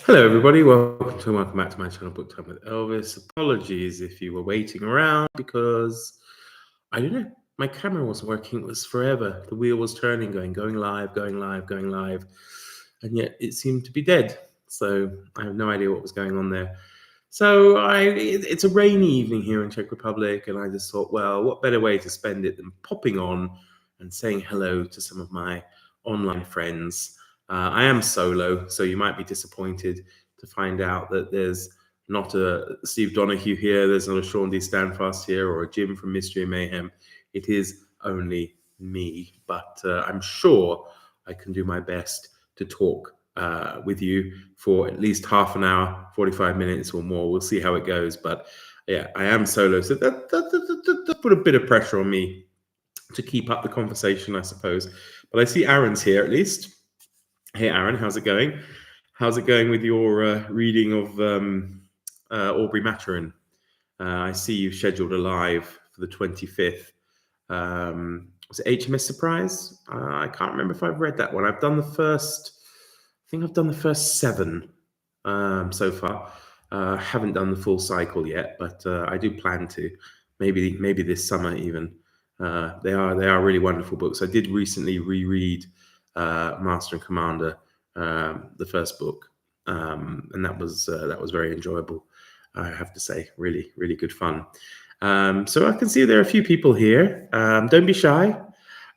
Hello, everybody. Welcome back to my channel, Book Time with Elvis. Apologies if you were waiting around because I don't know, my camera wasn't working. It was forever. The wheel was turning, going live, going live, going live, and yet it seemed to be dead. So I have no idea what was going on there. So it's a rainy evening here in Czech Republic, and I just thought, well, what better way to spend it than popping on and saying hello to some of my online friends. I am solo, so you might be disappointed to find out that there's not a Steve Donahue here, there's not a Sean D. Standfast here, or a Jim from Mystery and Mayhem. It is only me, but I'm sure I can do my best to talk with you for at least half an hour, 45 minutes or more. We'll see how it goes, but yeah, I am solo, so that put a bit of pressure on me to keep up the conversation, I suppose. But I see Aaron's here at least. Hey, Aaron, how's it going? How's it going with your reading of Aubrey Maturin? I see you've scheduled a live for the 25th. Was it HMS Surprise? I can't remember if I've read that one. I think I've done the first 7 so far. Haven't done the full cycle yet, but I do plan to. Maybe this summer even. They are really wonderful books. I did recently reread Master and Commander, the first book, and that was very enjoyable. I have to say, really, really good fun. So I can see there are a few people here. Don't be shy.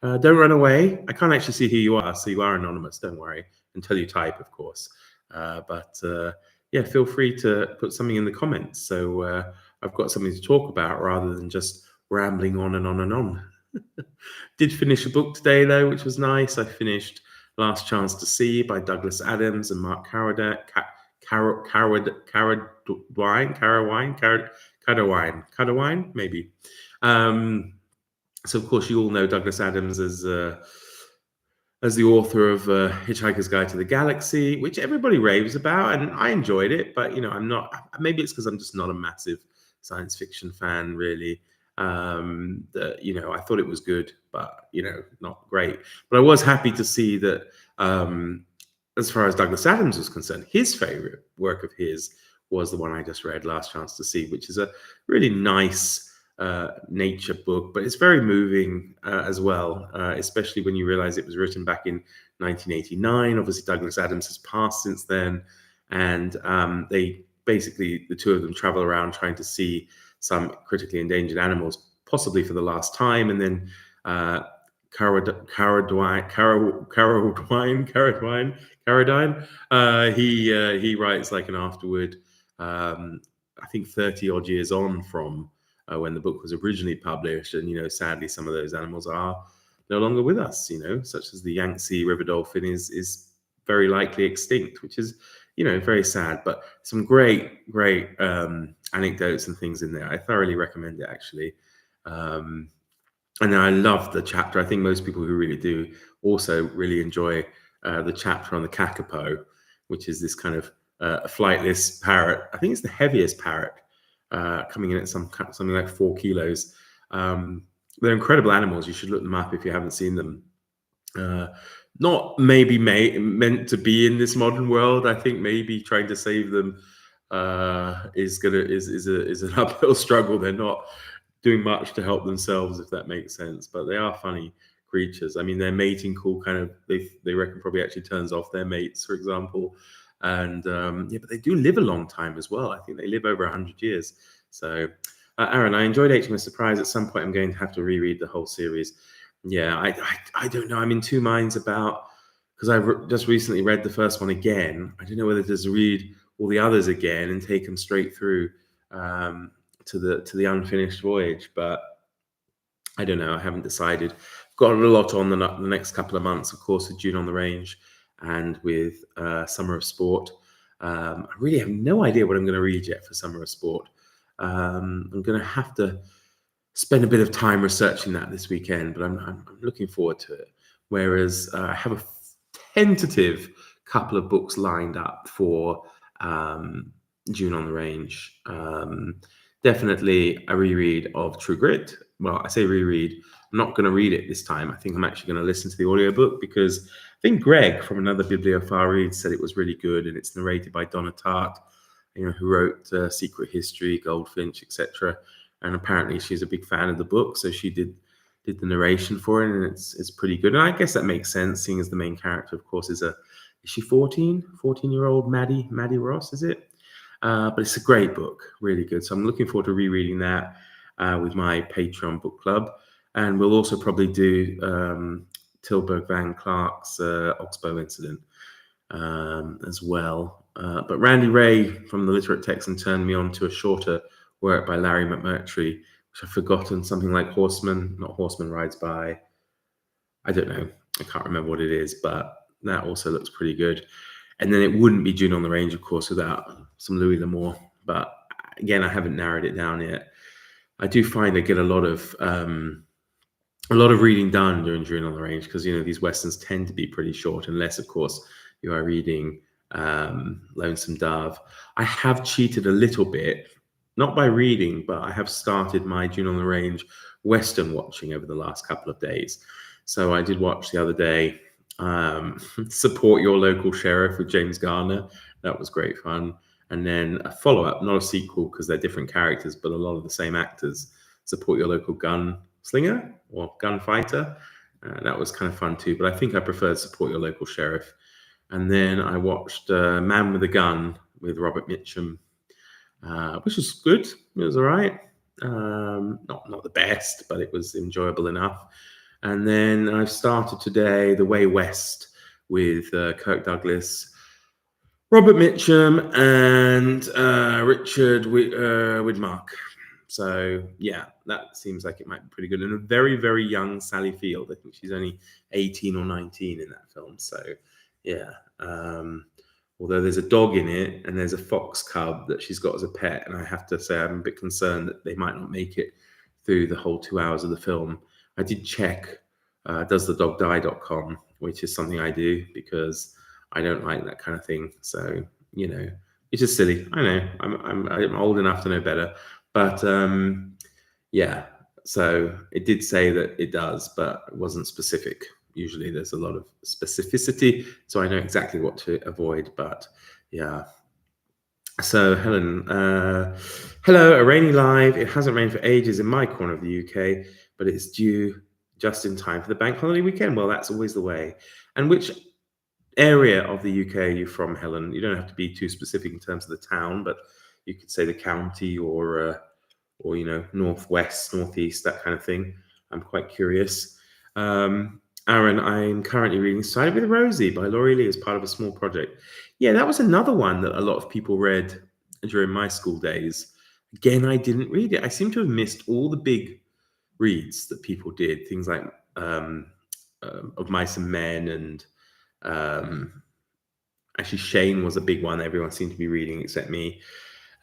Don't run away. I can't actually see who you are, so you are anonymous. Don't worry until you type, of course. But yeah, feel free to put something in the comments. So I've got something to talk about rather than just rambling on and on and on. Did finish a book today though, which was nice. I finished Last Chance to See by Douglas Adams and Mark Caradine. Maybe. So of course you all know Douglas Adams as the author of Hitchhiker's Guide to the Galaxy, which everybody raves about, and I enjoyed it. But I'm not. Maybe it's because I'm just not a massive science fiction fan, really. I thought it was good, but not great. But I was happy to see that, as far as Douglas Adams was concerned, his favorite work of his was the one I just read, Last Chance to See, which is a really nice nature book, but it's very moving as well, especially when you realize it was written back in 1989. Obviously, Douglas Adams has passed since then, and they basically, the two of them travel around trying to see some critically endangered animals, possibly for the last time. And then Caradine, he writes like an afterward, I think 30 odd years on from when the book was originally published. And, sadly, some of those animals are no longer with us, such as the Yangtze river dolphin is very likely extinct, which is, very sad, but some great anecdotes and things in there. I thoroughly recommend it, actually. And I love the chapter. I think most people who really do also really enjoy the chapter on the kakapo, which is this kind of flightless parrot. I think it's the heaviest parrot, coming in at something like 4 kilos. They're incredible animals. You should look them up if you haven't seen them. Not maybe meant to be in this modern world. I think maybe trying to save them is an uphill struggle. They're not doing much to help themselves, if that makes sense. But they are funny creatures. I mean, their mating call kind of they reckon probably actually turns off their mates, for example. And but they do live a long time as well. I think they live over 100 years. So, Aaron, I enjoyed HMS Surprise. At some point, I'm going to have to reread the whole series. Yeah, I don't know. I'm in two minds about, because I just recently read the first one again. I don't know whether to just read all the others again and take them straight through to the unfinished voyage. But I don't know. I haven't decided. I've got a lot on the next couple of months, of course, with June on the Range and with Summer of Sport. I really have no idea what I'm going to read yet for Summer of Sport. I'm going to have to spend a bit of time researching that this weekend, but I'm looking forward to it. Whereas I have a tentative couple of books lined up for June on the Range. Definitely a reread of True Grit. Well, I say reread. I'm not going to read it this time. I think I'm actually going to listen to the audiobook because think Greg from another Bibliophile Read said it was really good, and it's narrated by Donna Tartt, who wrote Secret History, Goldfinch, etc. And apparently she's a big fan of the book, so she did the narration for it, and it's pretty good. And I guess that makes sense, seeing as the main character, of course, is she 14-year-old Maddie Ross, is it? But it's a great book, really good. So I'm looking forward to rereading that with my Patreon book club. And we'll also probably do Tilburg Van Clark's Oxbow Incident as well. But Randy Ray from the Literate Texan turned me on to a shorter work by Larry McMurtry, which I've forgotten, something like Not Horseman Rides By. I don't know. I can't remember what it is, but that also looks pretty good. And then it wouldn't be June on the Range, of course, without some Louis L'Amour. But again, I haven't narrowed it down yet. I do find I get a lot of reading done during June on the Range, because these westerns tend to be pretty short, unless, of course, you are reading Lonesome Dove. I have cheated a little bit, not by reading, but I have started my June on the Range western watching over the last couple of days. So I did watch the other day Support Your Local Sheriff with James Garner. That was great fun. And then a follow-up, not a sequel because they're different characters, but a lot of the same actors, Support Your Local Gunslinger or Gunfighter. That was kind of fun too, but I think I preferred Support Your Local Sheriff. And then I watched Man with a Gun with Robert Mitchum, which was good. It was all right. Not the best, but it was enjoyable enough. And then I've started today The Way West with Kirk Douglas, Robert Mitchum, and Richard Widmark. So yeah, that seems like it might be pretty good. And a very, very young Sally Field. I think she's only 18 or 19 in that film. So yeah. Although there's a dog in it and there's a fox cub that she's got as a pet. And I have to say, I'm a bit concerned that they might not make it through the whole 2 hours of the film. I did check doesthedogdie.com, which is something I do because I don't like that kind of thing. So, it's just silly. I know I'm old enough to know better, but yeah. So it did say that it does, but it wasn't specific. Usually there's a lot of specificity, so I know exactly what to avoid, but yeah. So Helen, hello, a rainy live. It hasn't rained for ages in my corner of the UK, but it's due just in time for the bank holiday weekend. Well, that's always the way. And which area of the UK are you from, Helen? You don't have to be too specific in terms of the town, but you could say the county or northwest, northeast, that kind of thing. I'm quite curious. Aaron, I'm currently reading Side with Rosie by Laurie Lee as part of a small project. Yeah, that was another one that a lot of people read during my school days. Again, I didn't read it. I seem to have missed all the big reads that people did. Things like Of Mice and Men, and actually Shane was a big one everyone seemed to be reading except me.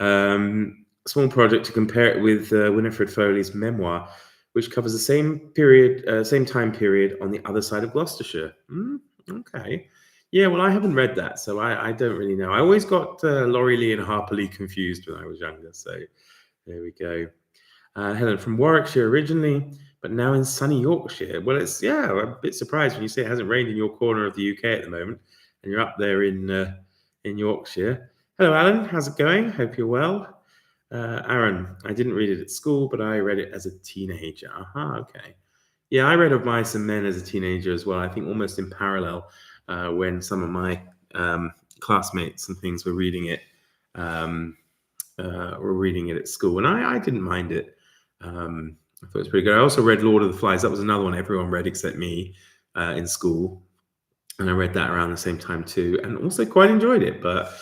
Small project to compare it with Winifred Foley's memoir, which covers the same time period on the other side of Gloucestershire. Okay. Yeah, well, I haven't read that, so I don't really know. I always got Laurie Lee and Harper Lee confused when I was younger, so there we go. Helen, from Warwickshire originally, but now in sunny Yorkshire. Well, I'm a bit surprised when you say it hasn't rained in your corner of the UK at the moment, and you're up there in Yorkshire. Hello, Alan. How's it going? Hope you're well. Aaron, I didn't read it at school, but I read it as a teenager. Okay. Yeah, I read Of Mice and Men as a teenager as well. I think almost in parallel when some of my classmates and things were reading it. At school, and I didn't mind it. I thought it was pretty good. I also read Lord of the Flies. That was another one everyone read except me in school, and I read that around the same time too, and also quite enjoyed it. But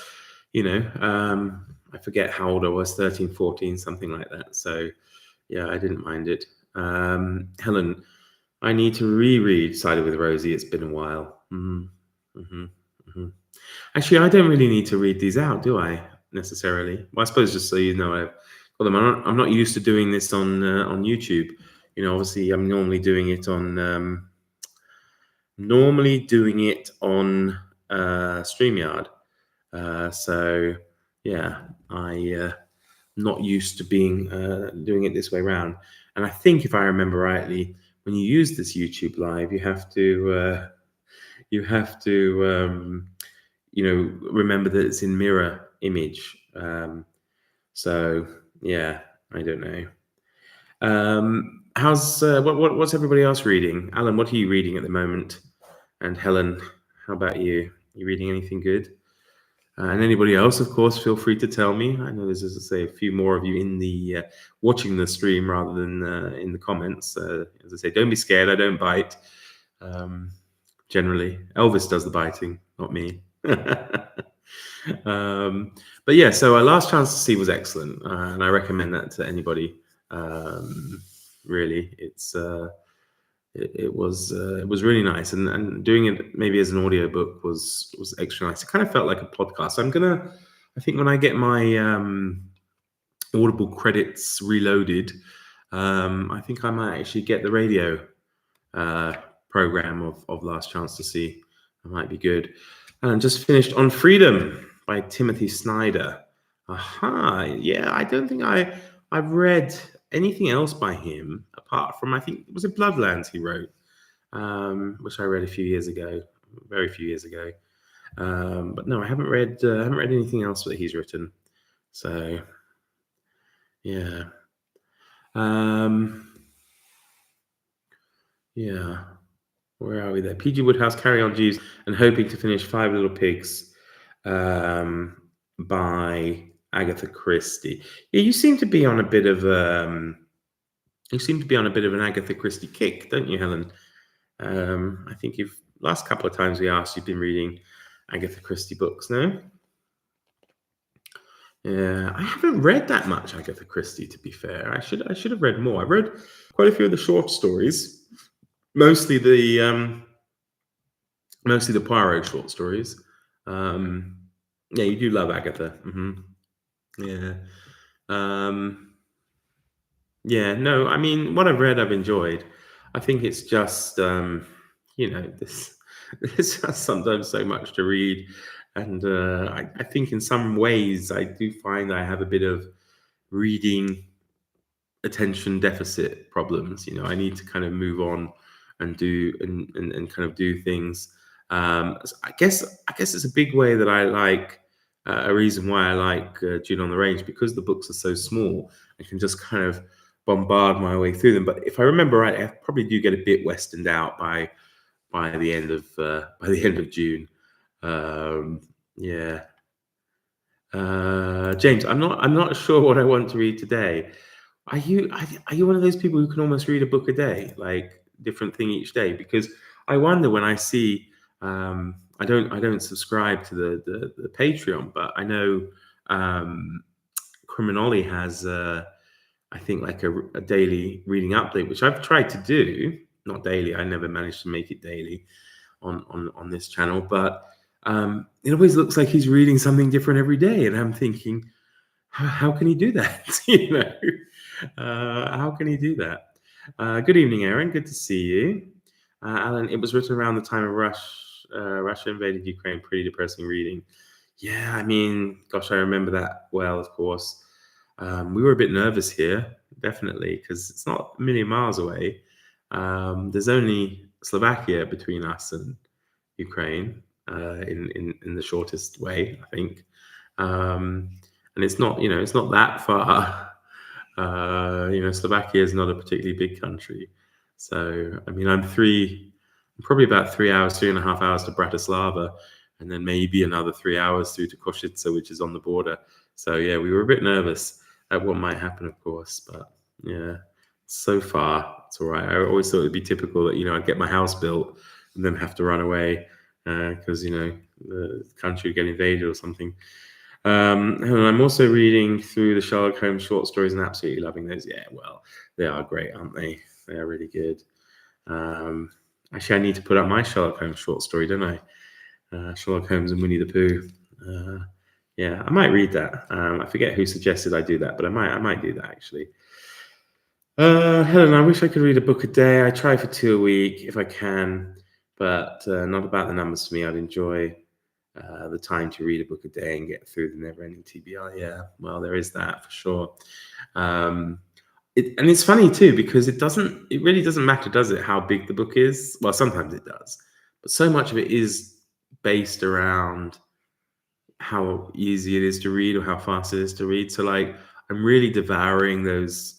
I forget how old I was, 13, 14, something like that. So yeah, I didn't mind it. Helen, I need to reread Cider with Rosie. It's been a while. Actually, I don't really need to read these out, do I? Necessarily. Well, I suppose just so you know, I've got them. I'm not used to doing this on YouTube. Obviously, I'm normally doing it on StreamYard. So yeah, I'm not used to being doing it this way around. And I think, if I remember rightly, when you use this YouTube Live, you have to you have to remember that it's in mirror image. So yeah, I don't know. How's what's everybody else reading? Alan, what are you reading at the moment? And Helen, how about you? You reading anything good? And anybody else, of course, feel free to tell me. I know there's, as I say, a few more of you in the watching the stream rather than in the comments. As I say, don't be scared. I don't bite. Um, Generally, Elvis does the biting, not me. But yeah, so our last chance to see was excellent, and I recommend that to anybody. Really, it was really nice, and doing it maybe as an audiobook was extra nice. It kind of felt like a podcast. I think when I get my Audible credits reloaded, I think I might actually get the radio uh, program of Last Chance to See. That might be good. And just finished On Freedom by Timothy Snyder. Aha, yeah, I don't think I've read anything else by him apart from, I think, was it Bloodlands he wrote, which I read a few years ago, very few years ago. But no, I haven't read anything else that he's written. So yeah. Yeah. Where are we there? PG Woodhouse, Carry On Jeeves, and hoping to finish Five Little Pigs by Agatha Christie. Yeah, you seem to be on a bit of an Agatha Christie kick, don't you, Helen? I think you've last couple of times we asked, you've been reading Agatha Christie books, no? Yeah, I haven't read that much Agatha Christie, to be fair. I should have read more. I've read quite a few of the short stories, mostly the Poirot short stories. Yeah, you do love Agatha. Yeah. Yeah, no, I mean, what I've read, I've enjoyed. I think it's just, this there's just sometimes so much to read, and I think in some ways I do find I have a bit of reading attention deficit problems. I need to kind of move on and do and kind of do things. So I guess it's a big way that I like a reason why I like June on the Range, because the books are so small. I can just kind of bombard my way through them. But if I remember right, I probably do get a bit westerned out by the end of June. Yeah. James, I'm not sure what I want to read today. Are you one of those people who can almost read a book a day, like different thing each day? Because I wonder when I see, I don't subscribe to the Patreon, but I know Criminoli has I think like a daily reading update, which I've tried to do, not daily. I never managed to make it daily on this channel, but it always looks like he's reading something different every day, and I'm thinking, how can he do that? How can he do that? Good evening, Aaron. Good to see you, Alan. It was written around the time of Russia invaded Ukraine. Pretty depressing reading. Yeah, I mean, gosh, I remember that well. Of course, we were a bit nervous here, definitely, because it's not a million miles away. There's only Slovakia between us and Ukraine in the shortest way, I think. And it's not that far. Slovakia is not a particularly big country. So, I mean, I'm probably about 3 hours, 3.5 hours to Bratislava, and then maybe another 3 hours through to Košice, which is on the border. So, yeah, we were a bit nervous at what might happen, of course. But, yeah, so far, it's all right. I always thought it'd be typical that, I'd get my house built and then have to run away because, the country would get invaded or something. And I'm also reading through the Sherlock Holmes short stories and absolutely loving those. Yeah, well, they are great, aren't they? They are really good. Actually, I need to put up my Sherlock Holmes short story, don't I? Sherlock Holmes and Winnie the Pooh. Yeah, I might read that. I forget who suggested I do that, but I might do that actually. Helen, I wish I could read a book a day. I try for 2 a week if I can, but not about the numbers for me. I'd enjoy the time to read a book a day and get through the never-ending TBR. Yeah, well, there is that for sure. And it's funny too, because it really doesn't matter, does it, how big the book is? Well, sometimes it does, but so much of it is based around how easy it is to read or how fast it is to read. So like I'm really devouring those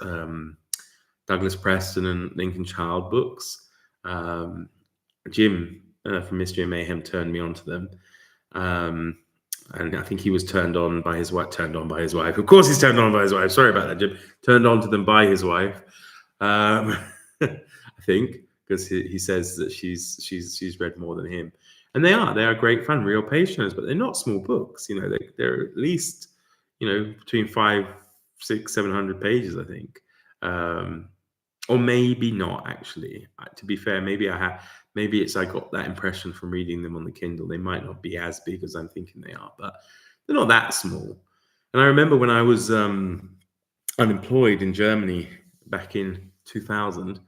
Douglas Preston and Lincoln Child books. Um, Jim from Mystery and Mayhem turned me on to them. Um, and I think he was turned on by his wife. Turned on by his wife. Of course, he's turned on by his wife. Sorry about that, Jim. Turned on to them by his wife. I think because he says that she's read more than him, and they are great fun, real page turners, but they're not small books. You know, they're at least between five, six, 700 pages, I think. Or maybe not actually. To be fair, maybe it's I got that impression from reading them on the Kindle. They might not be as big as I'm thinking they are, but they're not that small. And I remember when I was unemployed in Germany back in 2000,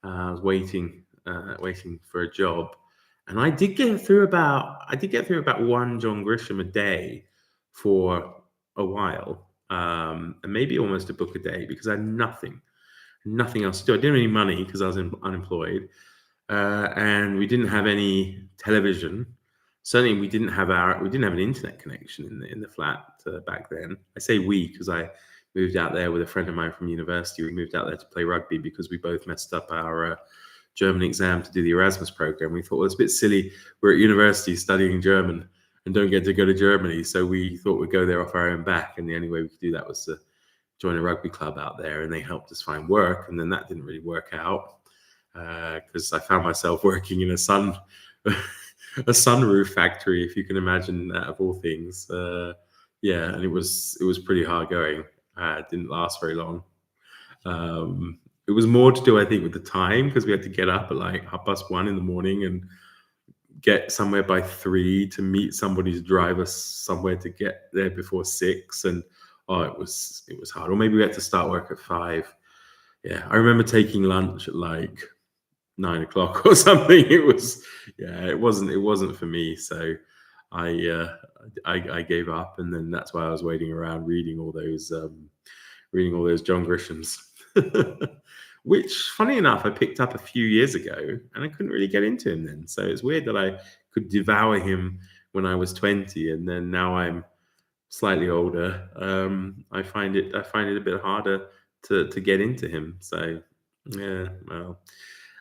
I was waiting for a job, and I did get through about one John Grisham a day for a while, and maybe almost a book a day because I had nothing else to do. I didn't have any money because I was unemployed, and we didn't have any television. Certainly, we didn't have an internet connection in the flat back then. I say we because I moved out there with a friend of mine from university. We moved out there to play rugby because we both messed up our German exam to do the Erasmus program. We thought, well, it's a bit silly. We're at university studying German and don't get to go to Germany, so we thought we'd go there off our own back. And the only way we could do that was to join a rugby club out there, and they helped us find work. And then that didn't really work out because I found myself working in a sunroof factory, if you can imagine that, of all things. Yeah, and it was pretty hard going. It didn't last very long. It was more to do, I think, with the time because we had to get up at like 1:30 in the morning and get somewhere by 3 to meet somebody to drive us somewhere to get there before 6. And it was hard. Or maybe we had to start work at 5. Yeah, I remember taking lunch at like 9 o'clock or something. It wasn't for me. So I gave up, and then that's why I was waiting around reading all those John Grishams, which, funny enough, I picked up a few years ago, and I couldn't really get into him then. So it's weird that I could devour him when I was 20, and then now I'm slightly older. I find it a bit harder to get into him. So yeah, well.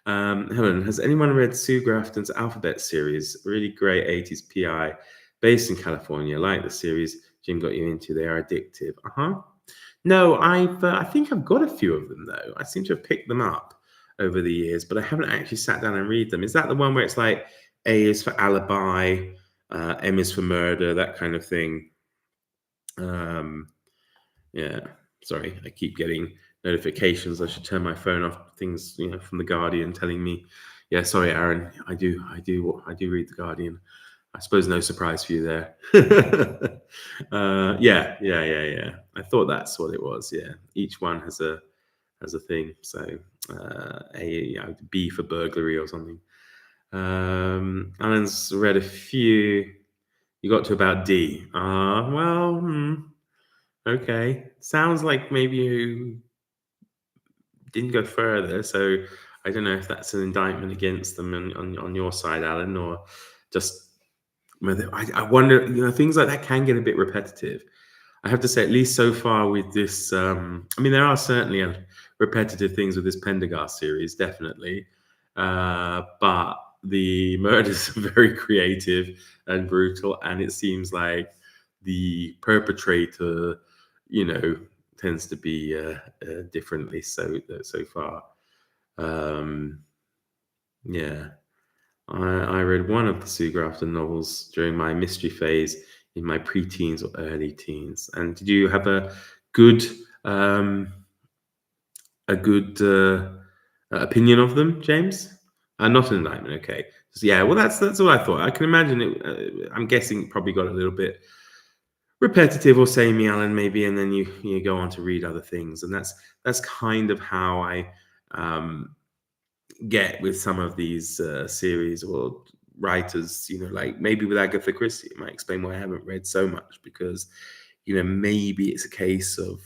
Helen, has anyone read Sue Grafton's Alphabet series? Really great 80s PI based in California. Like the series Jim got you into. They are addictive. No, I think I've got a few of them though. I seem to have picked them up over the years, but I haven't actually sat down and read them. Is that the one where it's like A is for alibi, M is for murder, that kind of thing? Yeah. Sorry, I keep getting notifications. I should turn my phone off. Things, from the Guardian telling me, yeah, sorry, Aaron, I do read the Guardian. I suppose no surprise for you there. Yeah. I thought that's what it was. Yeah, each one has a thing. So B for burglary or something. Alan's read a few. You got to about D. Okay. Sounds like maybe you didn't go further. So I don't know if that's an indictment against them on your side, Alan, or just whether I wonder, things like that can get a bit repetitive. I have to say, at least so far with this, there are certainly repetitive things with this Pendergast series, definitely. But the murders are very creative and brutal, and it seems like the perpetrator, tends to be differently so far. Yeah. I read one of the Sue Grafton novels during my mystery phase in my preteens or early teens. And did you have a good opinion of them, James? Not an indictment, okay. So, yeah, well, that's what I thought. I can imagine it. I'm guessing it probably got a little bit repetitive or samey, Alan, maybe, and then you go on to read other things, and that's kind of how I get with some of these series or writers. Like maybe with Agatha Christie, it might explain why I haven't read so much, because maybe it's a case of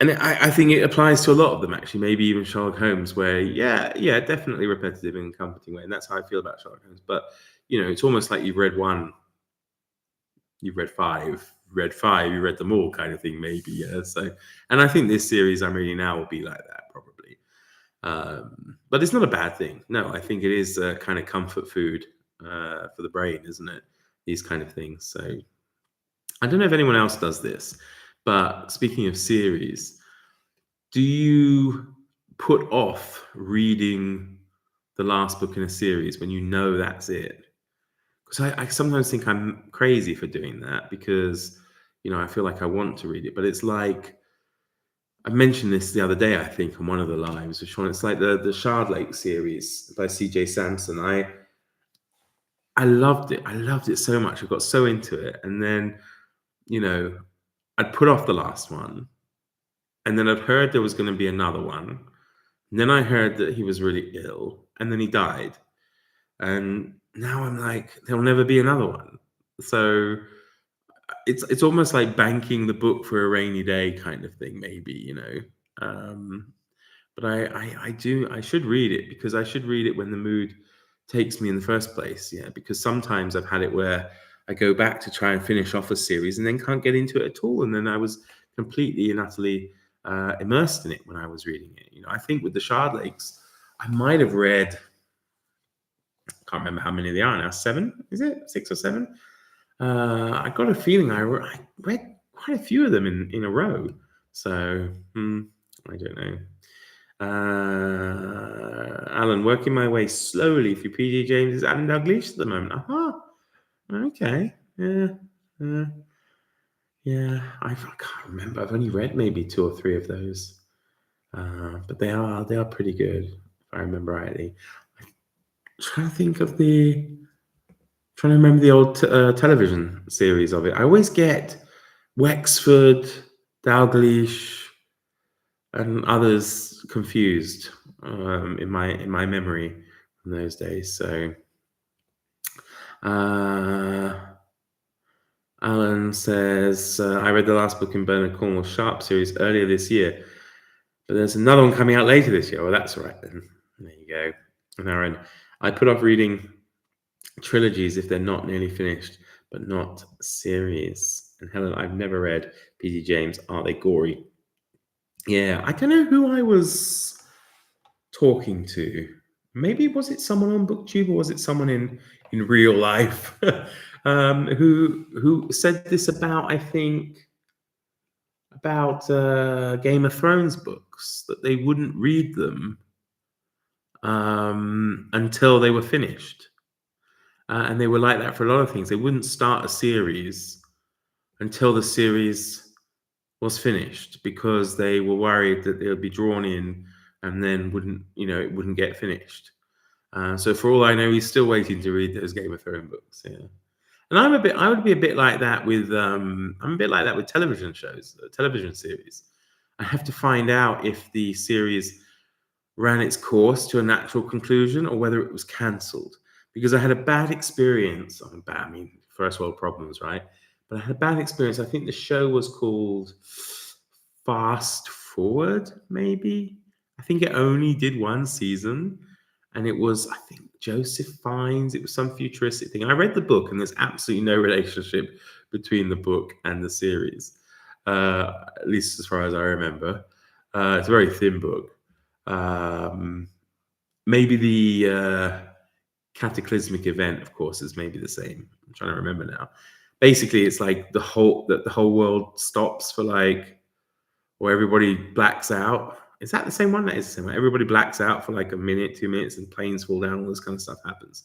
And I think it applies to a lot of them actually, maybe even Sherlock Holmes, where yeah, definitely repetitive in a comforting way, and that's how I feel about Sherlock Holmes. But it's almost like you've read one, you've read five, you read them all, kind of thing, maybe. Yeah. So, and I think this series I'm reading now will be like that probably. But it's not a bad thing. No, I think it is a kind of comfort food for the brain, isn't it? These kind of things. So I don't know if anyone else does this, but speaking of series, do you put off reading the last book in a series when you know that's it? Because I sometimes think I'm crazy for doing that because, I feel like I want to read it, but it's like I mentioned this the other day, I think, on one of the lives with Sean. It's like the Shard Lake series by C.J. Sanson. I loved it. I loved it so much. I got so into it, and then you know I'd put off the last one, and then I'd heard there was going to be another one. And then I heard that he was really ill, and then he died. And now I'm like, there'll never be another one. So it's almost like banking the book for a rainy day kind of thing, maybe. Um, but I should read it because I should read it when the mood takes me in the first place. Yeah, because sometimes I've had it where I go back to try and finish off a series and then can't get into it at all, and then I was completely and utterly immersed in it when I was reading it. I think with the Shard Lakes, I might have read. Can't remember how many they are now. Seven? Is it 6 or 7? I got a feeling I read quite a few of them in a row. So I don't know. Alan, working my way slowly through PG James's Adam Dalgliesh at the moment. Okay. Yeah. I can't remember. I've only read maybe 2 or 3 of those, but they are pretty good if I remember rightly. I'm trying to remember the old television series of it. I always get Wexford, Dalgleish, and others confused in my memory from those days. So, Alan says, I read the last book in Bernard Cornwell's Sharp series earlier this year, but there's another one coming out later this year. Well, that's all right then. There you go. And Aaron, I put off reading trilogies if they're not nearly finished, but not series. And Helen, I've never read P.D. James. Are they gory? Yeah, I don't know who I was talking to. Maybe was it someone on BookTube or was it someone in real life who said this about, I think, about Game of Thrones books, that they wouldn't read them until they were finished. And they were like that for a lot of things. They wouldn't start a series until the series was finished because they were worried that they would be drawn in and then it wouldn't get finished. So for all I know, he's still waiting to read those Game of Thrones books. Yeah, and I would be a bit like that with I'm a bit like that with television shows, television series. I have to find out if the series ran its course to a natural conclusion or whether it was cancelled. Because I had a bad experience. I mean, first world problems, right? But I had a bad experience. I think the show was called Fast Forward, maybe. I think it only did one season. And it was, I think, Joseph Fiennes. It was some futuristic thing. I read the book, and there's absolutely no relationship between the book and the series, at least as far as I remember. It's a very thin book. Maybe the cataclysmic event, of course, is maybe the same. I'm trying to remember now. Basically, it's like the whole world stops for or everybody blacks out. Is that the same one? That is the same one. Everybody blacks out for like a minute, 2 minutes, and planes fall down. All this kind of stuff happens,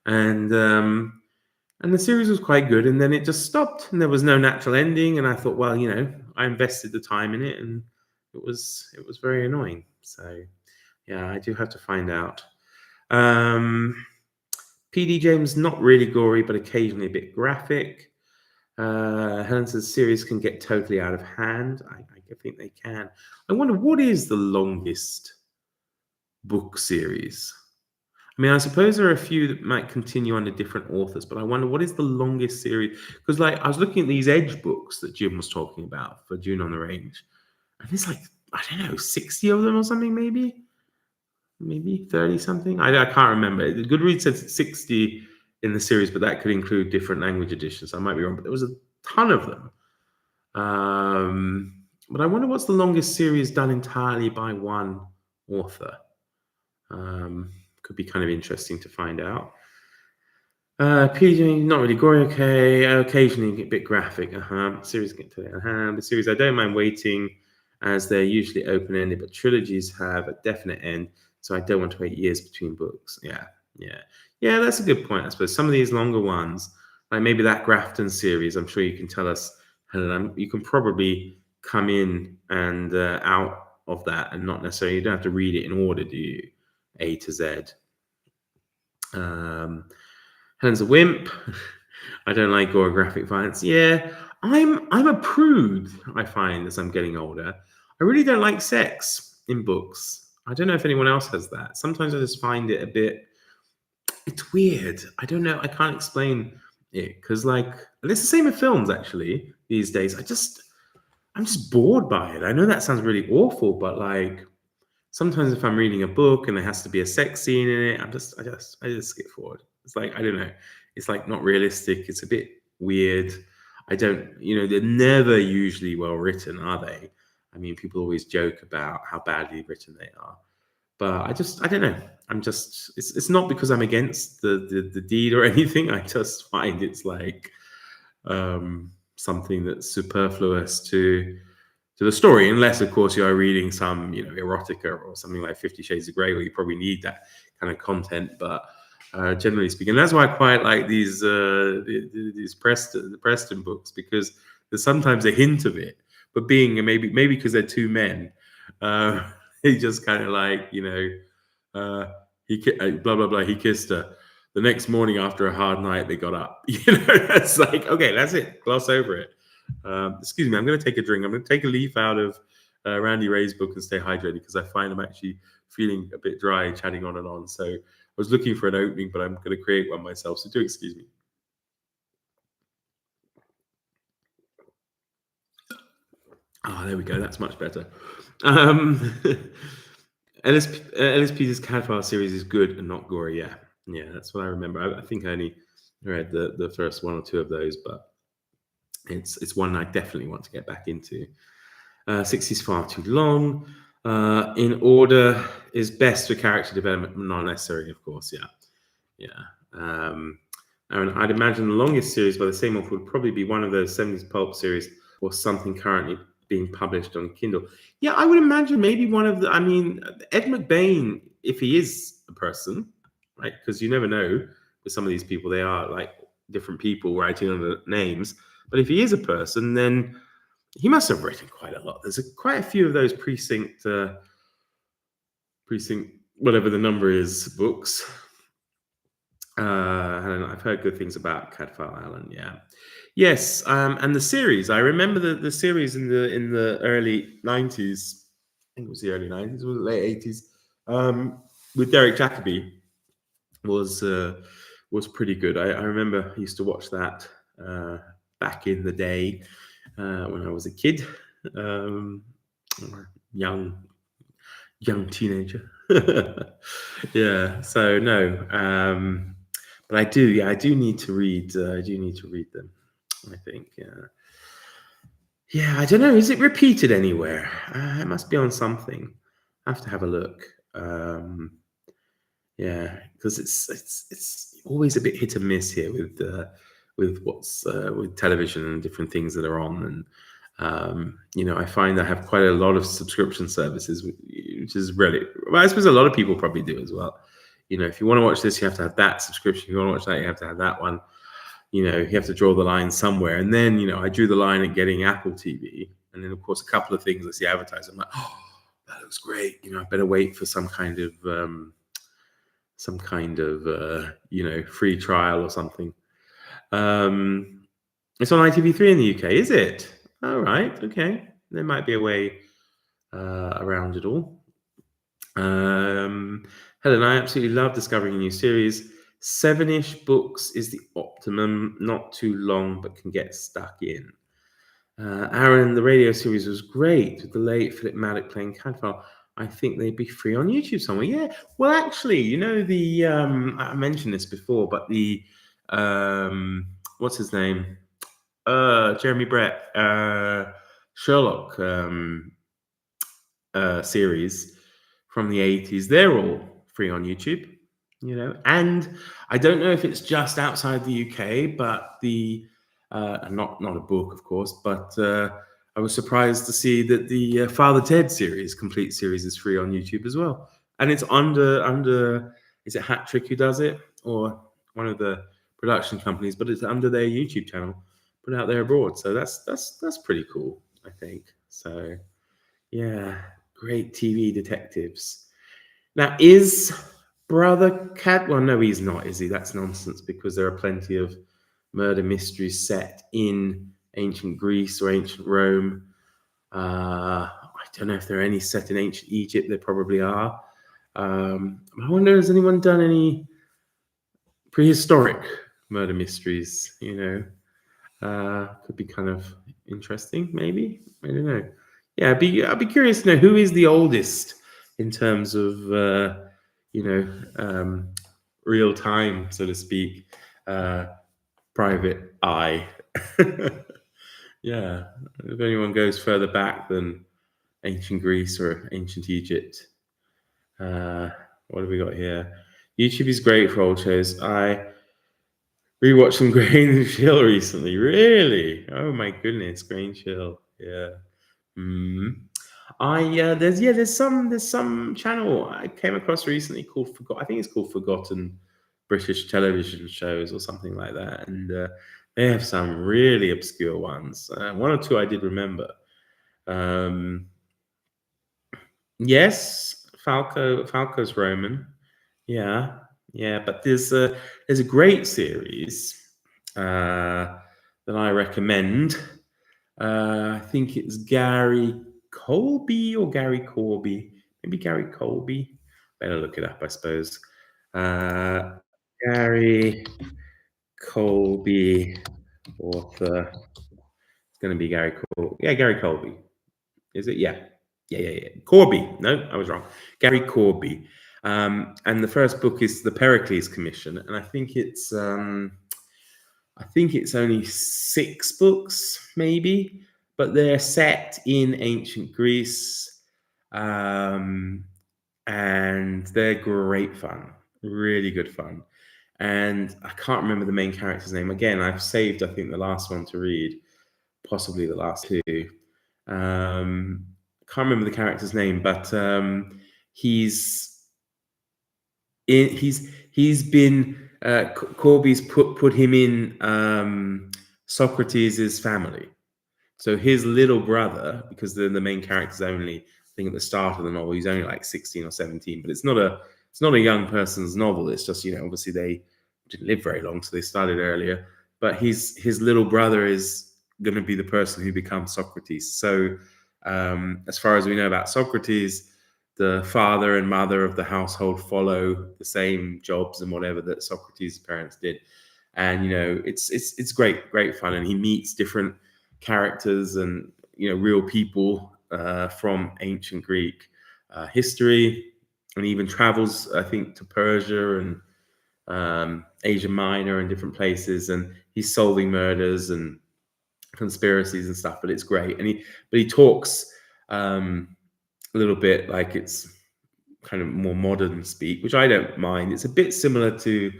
and the series was quite good. And then it just stopped, and there was no natural ending. And I thought, well, I invested the time in it, and it was very annoying. So yeah, I do have to find out. PD James, not really gory, but occasionally a bit graphic. Helen says series can get totally out of hand. I think they can. I wonder what is the longest book series? I mean, I suppose there are a few that might continue under different authors, but I wonder what is the longest series? Because I was looking at these Edge books that Jim was talking about for June on the Range, and there's like, I don't know, 60 of them or something, maybe 30 something. I can't remember. The Goodreads said 60 in the series, but that could include different language editions. I might be wrong, but there was a ton of them. But I wonder what's the longest series done entirely by one author. Could be kind of interesting to find out. PG, not really gory, okay. Occasionally a bit graphic. Series get to the series I don't mind waiting, as they're usually open-ended, but trilogies have a definite end, so I don't want to wait years between books. Yeah. That's a good point. I suppose some of these longer ones, like maybe that Grafton series, I'm sure you can tell us, Helen. You can probably come in and out of that, and not necessarily you don't have to read it in order, do you? A to Z. Helen's a wimp. I don't like gore graphic violence. Yeah, I'm a prude, I find, as I'm getting older. I really don't like sex in books. I don't know if anyone else has that. Sometimes I just find it a bit, it's weird. I don't know. I can't explain it because, like, and it's the same with films actually these days. I'm just bored by it. I know that sounds really awful, but like sometimes if I'm reading a book and there has to be a sex scene in it, I just skip forward. It's like, I don't know. It's like not realistic. It's a bit weird. I don't, they're never usually well written, are they? I mean, people always joke about how badly written they are. But I don't know. It's not because I'm against the deed or anything. I just find it's like something that's superfluous to the story, unless of course you are reading some erotica or something like 50 Shades of Grey, where you probably need that kind of content. But generally speaking, that's why I quite like these Preston books, because there's sometimes a hint of it, but being maybe because they're two men, he just kind of like blah blah blah, he kissed her. The next morning after a hard night, they got up. That's like, okay, that's it. Gloss over it. Excuse me, I'm going to take a drink. I'm going to take a leaf out of Randy Ray's book and stay hydrated, because I find I'm actually feeling a bit dry chatting on and on. So I was looking for an opening, but I'm going to create one myself. So do excuse me. There we go. That's much better. Ellis Peters' Cadfile series is good and not gory. Yeah, that's what I remember. I think I only read the first one or two of those, but it's one I definitely want to get back into. 60 is far too long. In order is best for character development, not necessary, of course. Yeah. And I'd imagine the longest series by the same author would probably be one of those 70s pulp series or something currently being published on Kindle. Yeah, I would imagine maybe one of the. I mean, Ed McBain, if he is a person, right? Because you never know with some of these people, they are like different people writing under names. But if he is a person, then he must have written quite a lot. There's quite a few of those precinct, whatever the number is, books. And I've heard good things about Cadfael Allen. Yeah, yes, and the series. I remember the series in the early '90s. I think it was the early '90s, was it late '80s? With Derek Jacobi was pretty good. I remember I used to watch that back in the day when I was a kid, or young teenager. Yeah. So no, but I do. Yeah, I do need to read. I do need to read them. I think. Yeah. I don't know. Is it repeated anywhere? It must be on something. I have to have a look. Yeah, because it's always a bit hit and miss here with what's with television and different things that are on. And I find I have quite a lot of subscription services, which is really, well, I suppose a lot of people probably do as well. If you want to watch this, you have to have that subscription. If you want to watch that, you have to have that one. You have to draw the line somewhere. And then, I drew the line at getting Apple TV. And then, of course, a couple of things I see advertised. I'm like, oh, that looks great. I better wait for some kind of free trial or something. It's on ITV3 in the UK, is it? All right, okay. There might be a way around it all. Helen, I absolutely love discovering a new series. 7-ish books is the optimum, not too long, but can get stuck in. Aaron, the radio series was great with the late Philip Maddock playing Cadfael. I think they'd be free on YouTube somewhere. Yeah. Well, actually, the I mentioned this before, but the what's his name? Jeremy Brett, Sherlock series from the 80s. They're all free on YouTube. And I don't know if it's just outside the UK, but the not a book, of course, but I was surprised to see that the Father Ted series, complete series, is free on YouTube as well. And it's under is it Hat Trick who does it, or one of the production companies? But it's under their YouTube channel, put out there abroad. So that's pretty cool, I think. So yeah, great TV detectives. Now, is Brother Cat? Well, no, he's not, is he? That's nonsense, because there are plenty of murder mysteries set in ancient Greece or ancient Rome. I don't know if there are any set in ancient Egypt. There probably are. I wonder, has anyone done any prehistoric murder mysteries? Could be kind of interesting, maybe. I don't know. Yeah, I'd be curious to know who is the oldest in terms of you know real time, so to speak. Private eye. Yeah, if anyone goes further back than ancient Greece or ancient Egypt. What have we got here? YouTube is great for old shows. I rewatched some Grange Hill recently. Really? Oh my goodness, Grange Hill. Yeah. Mm. There's some channel I came across recently called I think it's called Forgotten British Television Shows or something like that, and they have some really obscure ones. One or two I did remember. Um, yes, Falco's Roman. Yeah, yeah, but there's a great series that I recommend. I think it's Gary Colby or Gary Corby. Maybe Gary Colby. Better look it up, I suppose. Uh, Gary Colby, author. It's going to be Gary Colby. Yeah, Gary Colby. Is it? Yeah. Yeah. Corby. No, I was wrong. Gary Corby. And the first book is The Pericles Commission. And I think it's only 6 books, maybe, but they're set in ancient Greece, and they're great fun, really good fun. And I can't remember the main character's name. Again, I've saved, I think, the last one to read, possibly the last 2. Can't remember the character's name, but he's he's been Corby's put him in Socrates' family. So his little brother, because the main character's only, I think at the start of the novel, he's only like 16 or 17, but it's not a young person's novel. It's just, obviously they didn't live very long, so they started earlier. But his little brother is going to be the person who becomes Socrates. So as far as we know about Socrates, the father and mother of the household follow the same jobs and whatever that Socrates' parents did. And it's great fun, and he meets different characters and real people from ancient Greek history, and even travels, I think, to Persia and Asia Minor and different places, and he's solving murders and conspiracies and stuff. But it's great, and he talks a little bit like it's kind of more modern speak, which I don't mind. It's a bit similar to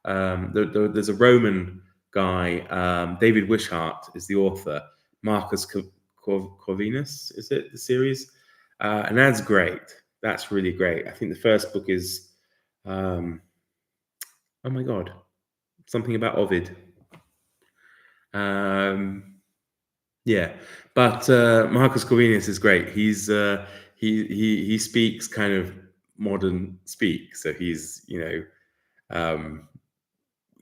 there's a Roman guy, David Wishart is the author. Marcus Corvinus, is it the series? And that's great. That's really great. I think the first book is, oh my god, something about Ovid. Yeah, but Marcus Corvinus is great. He speaks kind of modern speak, so he's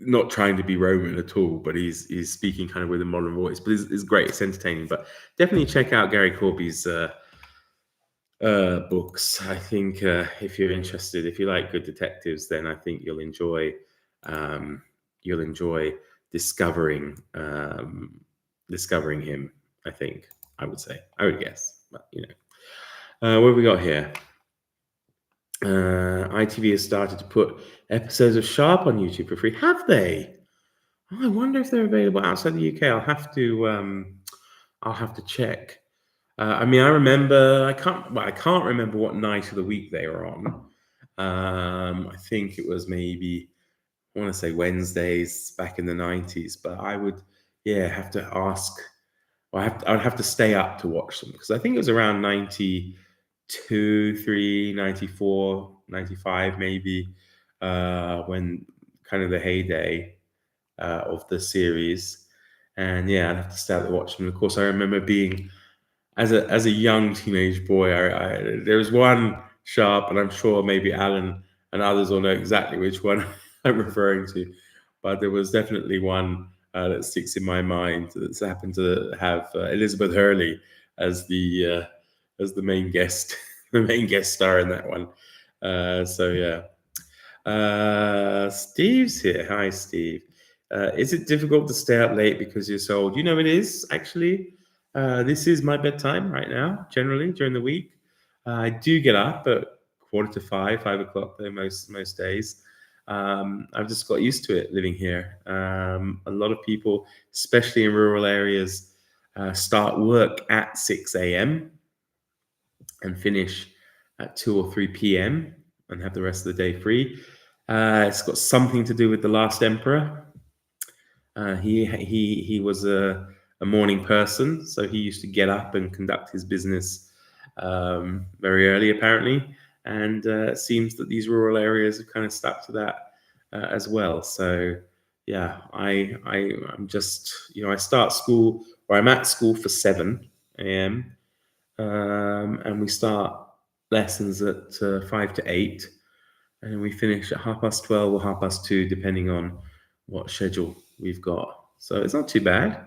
not trying to be Roman at all, but he's speaking kind of with a modern voice. But it's great. It's entertaining. But definitely check out Gary Corby's books. I think if you're interested, if you like good detectives, then I think you'll enjoy discovering discovering him. I think I would say. I would guess, but what have we got here? ITV has started to put episodes of Sharp on YouTube for free. Have they? Oh, I wonder if they're available outside the UK. I'll have to check. I mean, I remember. I can't. Well, I can't remember what night of the week they were on. I think it was maybe, I want to say Wednesdays back in the 90s. But I would, yeah, have to ask. I would have to stay up to watch them because I think it was around 92, 3, 94, 95 maybe, when kind of the heyday of the series. And yeah, I'd have to stay up to watch them. Of course, I remember being as a young teenage boy. There was one Sharp, and I'm sure maybe Alan and others will know exactly which one I'm referring to. But there was definitely one that sticks in my mind that's happened to have Elizabeth Hurley as the main guest, the main guest star in that one. So yeah. Steve's here. Hi, Steve. Is it difficult to stay up late because you're so old? It is actually. This is my bedtime right now, generally during the week. I do get up at 4:45, 5 o'clock though, most days. I've just got used to it living here. A lot of people, especially in rural areas, start work at 6 a.m. and finish at 2 or 3 p.m. and have the rest of the day free. It's got something to do with the last emperor. He was a morning person, so he used to get up and conduct his business very early, apparently. And it seems that these rural areas have kind of stuck to that as well. So yeah, I'm just I start school, or I'm at school for 7 a.m. And we start lessons at 5 to 8, and we finish at 12:30 or 2:30, depending on what schedule we've got. So it's not too bad.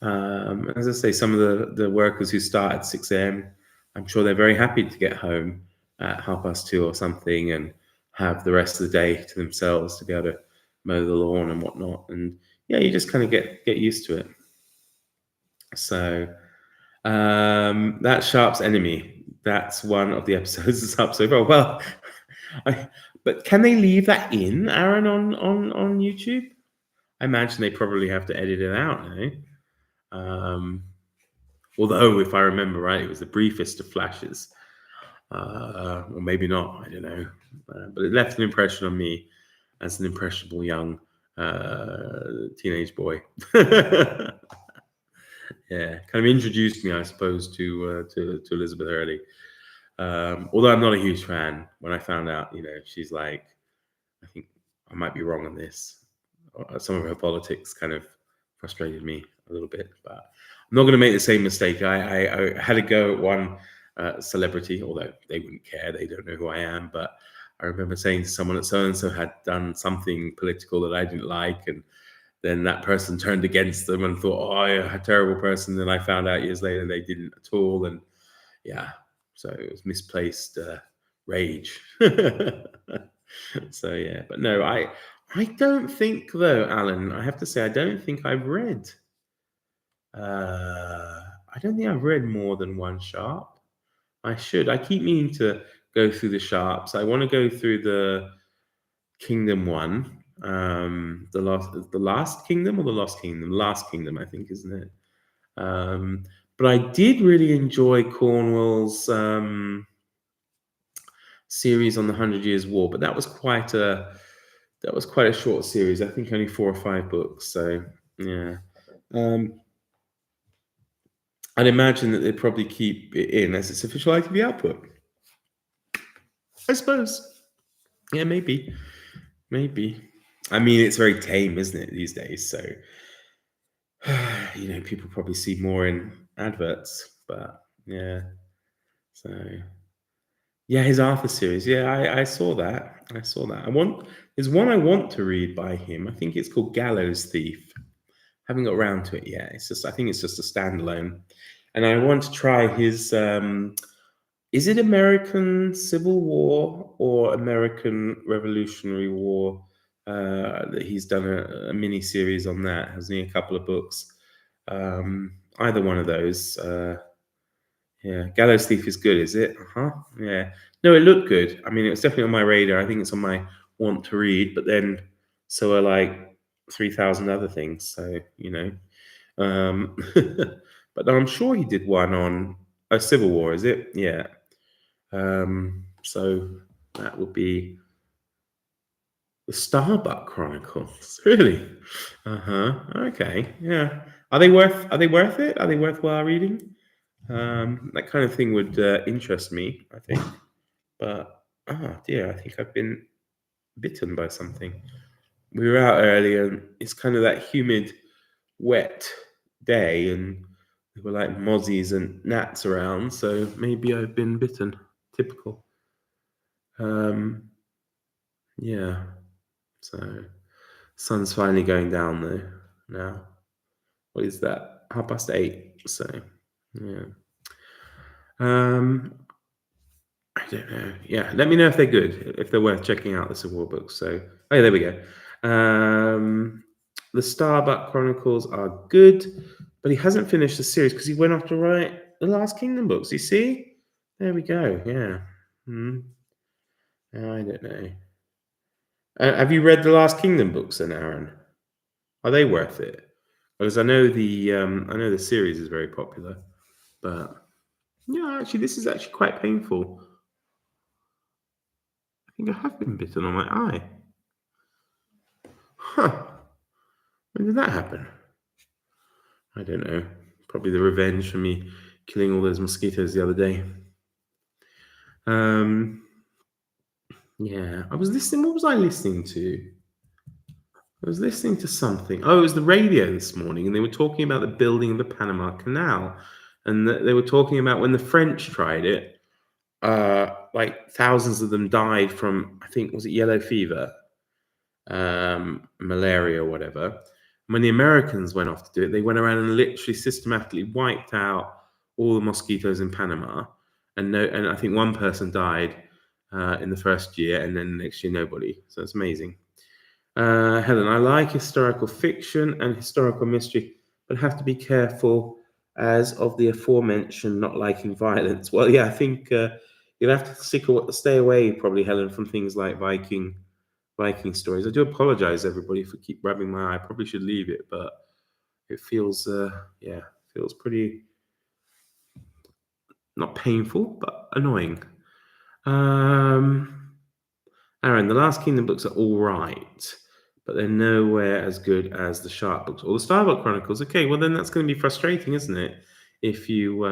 As I say, some of the workers who start at 6 a.m., I'm sure they're very happy to get home at 2:30 or something and have the rest of the day to themselves to be able to mow the lawn and whatnot. And yeah, you just kind of get used to it. So that's Sharp's Enemy. That's one of the episodes that's up so far. Well, but can they leave that in, Aaron, on YouTube? I imagine they probably have to edit it out, eh? Although, if I remember right, it was the briefest of flashes, or maybe not. I don't know, but it left an impression on me as an impressionable young teenage boy. Yeah, kind of introduced me, I suppose, to Elizabeth Hurley. Although I'm not a huge fan. When I found out, she's like, I think I might be wrong on this. Some of her politics kind of frustrated me a little bit, but I'm not going to make the same mistake. I had a go at one celebrity, although they wouldn't care. They don't know who I am. But I remember saying to someone that so-and-so had done something political that I didn't like, and then that person turned against them and thought, oh, you're a terrible person. Then I found out years later they didn't at all. And yeah, so it was misplaced rage. So yeah, but no, I don't think though, Alan. I have to say, I don't think I've read. I don't think I've read more than one Sharp. I should. I keep meaning to go through the Sharps. I want to go through the Kingdom one. The last Kingdom or the Lost Kingdom? Last Kingdom, I think, isn't it? But I did really enjoy Cornwell's series on the 100 Years' War, but that was quite a short series. I think only 4 or 5 books. So yeah, I'd imagine that they'd probably keep it in as its official ITV output. I suppose. Yeah, maybe. I mean, it's very tame, isn't it, these days? So people probably see more in adverts, but yeah. So yeah, his Arthur series. Yeah, I saw that. There's one I want to read by him. I think it's called Gallows Thief. Haven't got around to it yet. I think it's just a standalone. And I want to try his is it American Civil War or American Revolutionary War? That he's done a mini series on that, hasn't he? A couple of books. Either one of those. Yeah, Gallows Thief is good, is it? Uh-huh. Yeah. No, it looked good. I mean, it was definitely on my radar. I think it's on my want to read, but then so are like 3,000 other things. So, but I'm sure he did one on a Civil War, is it? Yeah. So that would be the Starbuck Chronicles. Really? Uh-huh. Okay. Yeah. Are they worth it? Are they worthwhile reading? That kind of thing would interest me, I think. But dear, I think I've been bitten by something. We were out earlier, and it's kind of that humid, wet day, and there were like mozzies and gnats around. So maybe I've been bitten. Typical. Um, yeah. So sun's finally going down though. Now, what is that? 8:30. So yeah. Um, I don't know. Yeah, let me know if they're good, if they're worth checking out, the Civil War books. So, oh, yeah, there we go. The Starbuck Chronicles are good, but he hasn't finished the series because he went off to write the Last Kingdom books. You see? There we go. Yeah. I don't know. Have you read the Last Kingdom books then, Aaron? Are they worth it? Because I know the series is very popular, but yeah, actually, this is actually quite painful. I think I have been bitten on my eye. Huh. When did that happen? I don't know. Probably the revenge for me killing all those mosquitoes the other day. Yeah. I was listening. What was I listening to? I was listening to something. Oh, it was the radio this morning, and they were talking about the building of the Panama Canal. And they were talking about when the French tried it, like thousands of them died from, I think, was it yellow fever? Malaria or whatever. When the Americans went off to do it, they went around and literally systematically wiped out all the mosquitoes in Panama, and I think one person died in the first year, and then the next year nobody. So it's amazing. Helen, I like historical fiction and historical mystery, but have to be careful as of the aforementioned not liking violence. Well, yeah, I think you'll have to stay away, probably, Helen, from things like Viking stories. I do apologize, everybody, for keep rubbing my eye. I probably should leave it, but it feels, feels pretty not painful, but annoying. Aaron, the Last Kingdom books are all right, but they're nowhere as good as the Shark books or the Starbuck Chronicles. Okay, well then that's going to be frustrating, isn't it? If you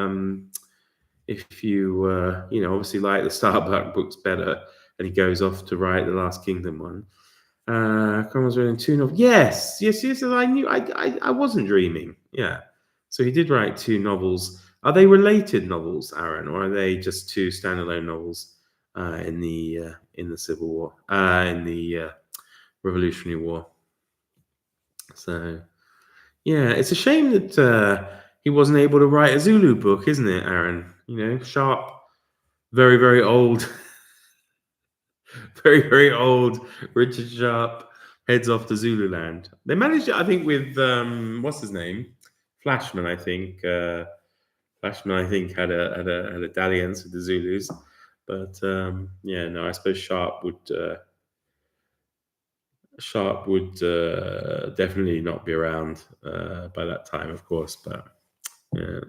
obviously like the Starbuck books better, and he goes off to write the Last Kingdom one. Cromwell's written 2 novels. Yes. I knew. I wasn't dreaming. Yeah. So he did write 2 novels. Are they related novels, Aaron, or are they just 2 standalone novels in the Civil War, in the Revolutionary War? So yeah, it's a shame that he wasn't able to write a Zulu book, isn't it, Aaron? Sharp, very very old. Very, very old Richard Sharp heads off to Zululand. They managed it, I think, with what's his name, Flashman. I think Flashman. I think had a dalliance with the Zulus, but yeah, no, I suppose Sharp would definitely not be around by that time, of course. But yeah.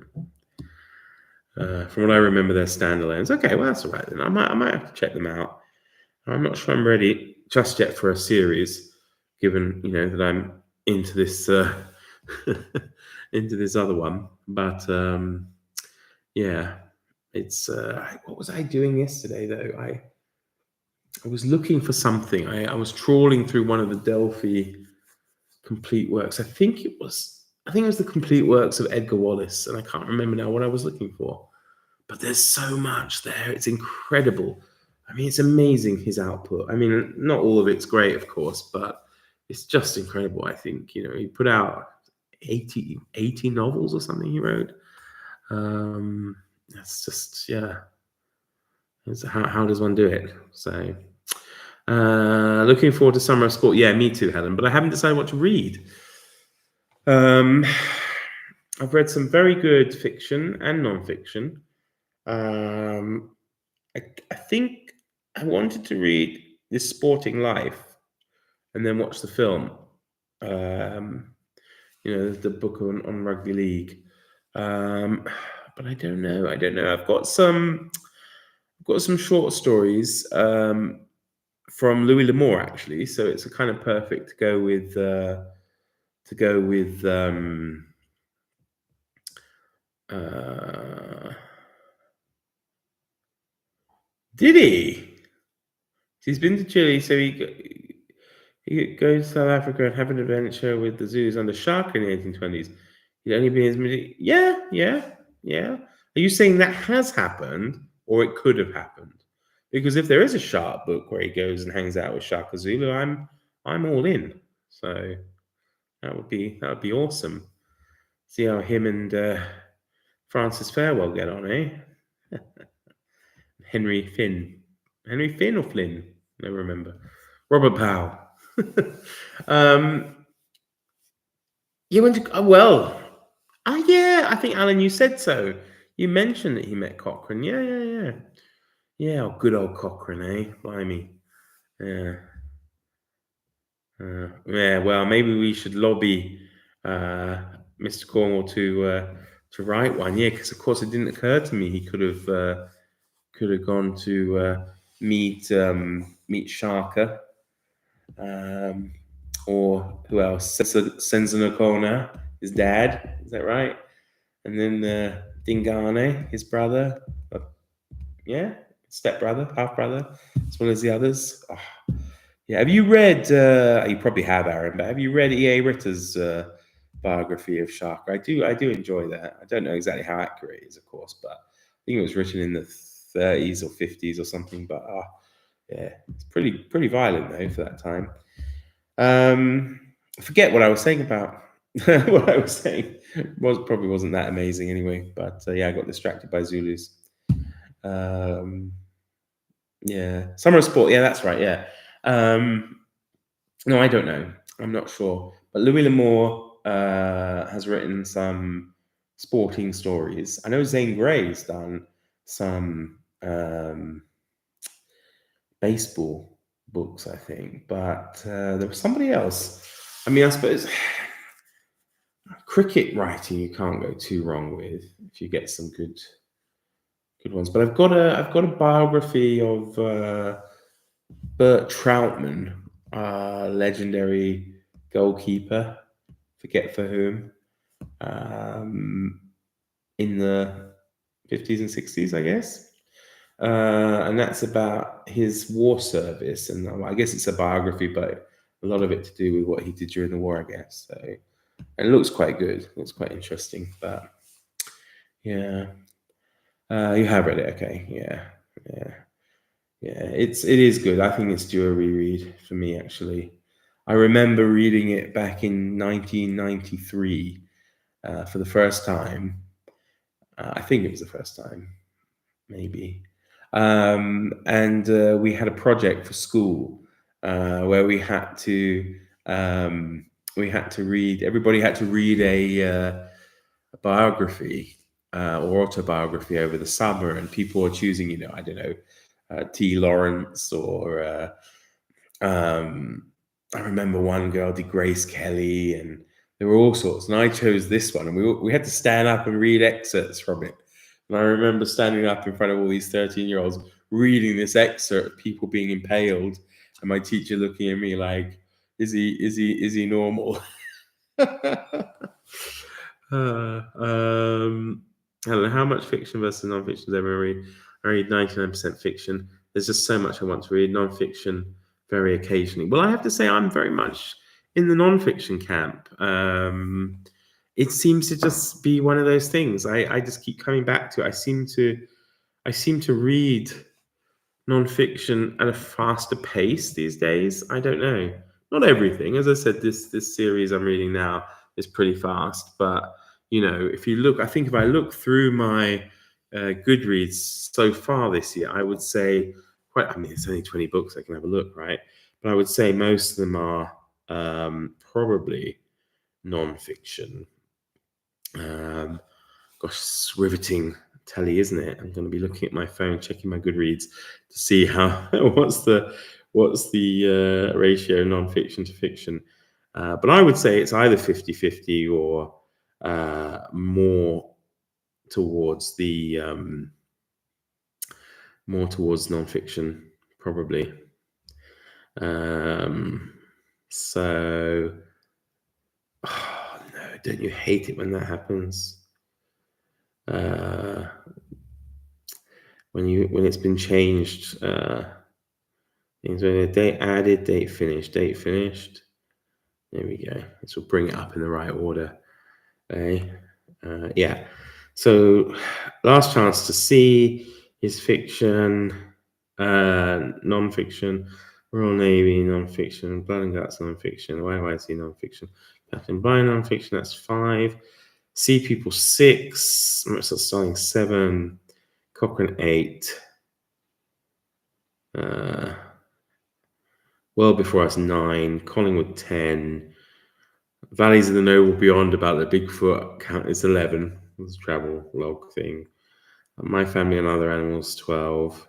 From what I remember, they're standalones. Okay, well that's all right then. I might have to check them out. I'm not sure I'm ready just yet for a series, given that I'm into this into this other one. But yeah, it's what was I doing yesterday though? I was looking for something. I was trawling through one of the Delphi complete works. I think it was the complete works of Edgar Wallace, and I can't remember now what I was looking for. But there's so much there. It's incredible. I mean, it's amazing, his output. I mean, not all of it's great, of course, but it's just incredible, I think. He put out 80 novels or something he wrote. That's just, yeah. How does one do it? So, looking forward to Summer of Sport. Yeah, me too, Helen. But I haven't decided what to read. I've read some very good fiction and non-fiction. Um, I think I wanted to read This Sporting Life and then watch the film. Um, the book on rugby league. Um, but I don't know. I don't know. I've got some short stories from Louis L'Amour actually. So it's a kind of perfect to go with. To go with. Uh, did he? He's been to Chile, so he goes to South Africa and have an adventure with the Zulus under Shaka in the 1820s. He'd only been yeah, yeah, yeah. Are you saying that has happened or it could have happened? Because if there is a Shark book where he goes and hangs out with Shaka Zulu, I'm all in. So that would be awesome. See how him and Francis Farewell get on, eh? Henry Finn. Henry Finn or Flynn? Never remember. Robert Powell. um, you went to well. Yeah. I think Alan, you said so. You mentioned that he met Cochrane. Yeah, yeah, yeah. Yeah, good old Cochrane, eh? Blimey. Yeah. Yeah. Well, maybe we should lobby uh, Mr. Cornwall to write one. Yeah, because of course it didn't occur to me he could have gone to meet Shaka. Um, or who else? Senzano, his dad. Is that right? And then Dingane, his brother. Uh, yeah, stepbrother, half brother, as well as the others. Oh, yeah. Have you read? You probably have, Aaron. But have you read E.A. Ritter's biography of Shark? I do. I do enjoy that. I don't know exactly how accurate it is, of course, but I think it was written in the 30s or 50s or something. But yeah, it's pretty violent though for that time. I forget what I was saying about what I was saying. Probably wasn't that amazing anyway. But yeah, I got distracted by Zulus. Um, yeah, Summer of Sport. Yeah, that's right. Yeah. No, I don't know. I'm not sure. But Louis L'Amour has written some sporting stories. I know Zane Grey's done some baseball books, I think, but there was somebody else. I mean, I suppose cricket writing you can't go too wrong with if you get some good ones. But I've got a biography of Bert Troutman, legendary goalkeeper. Forget for whom. Um, in the 50s and 60s, I guess. And that's about his war service. And I guess it's a biography, but a lot of it to do with what he did during the war, I guess. So, and it looks quite good. It looks quite interesting. But yeah, you have read it, okay? Yeah, yeah, yeah. It is good. I think it's due a reread for me, actually. I remember reading it back in 1993 for the first time. I think it was the first time, maybe. And we had a project for school where we had to read. Everybody had to read a biography or autobiography over the summer, and people were choosing, I don't know, T. Lawrence or I remember one girl did Grace Kelly, and there were all sorts. And I chose this one, and we had to stand up and read excerpts from it. And I remember standing up in front of all these 13-year-olds reading this excerpt of people being impaled, and my teacher looking at me like, "Is he normal?" I don't know how much fiction versus non-fiction I ever read. I read 99% fiction. There's just so much I want to read. Non-fiction, very occasionally. Well, I have to say I'm very much in the non-fiction camp. It seems to just be one of those things. I just keep coming back to it. I seem to read non-fiction at a faster pace these days. I don't know. Not everything. As I said, this series I'm reading now is pretty fast. But I think if I look through my Goodreads so far this year, I would say quite. I mean, it's only 20 books. I can have a look, right? But I would say most of them are probably non-fiction. Gosh, it's riveting telly, isn't it? I'm going to be looking at my phone, checking my Goodreads to see how what's the ratio non-fiction to fiction. But I would say it's either 50-50 or more towards the more towards non-fiction, probably. Um, so, oh, no, don't you hate it when that happens? When it's been changed, things where date added, date finished, date finished. There we go. This will bring it up in the right order. Okay. Yeah. So, Last Chance to See is fiction, non-fiction. Royal Navy, non-fiction. Blood and Guts, non-fiction. YYC, non-fiction. Captain Blind, non-fiction. That's 5. Sea People, 6. Starting 7. Cochrane, 8. World Before Us, 9. Collingwood, 10. Valleys of the Noble Beyond, about the Bigfoot count, is 11. It's a travel log thing. My Family and Other Animals, 12.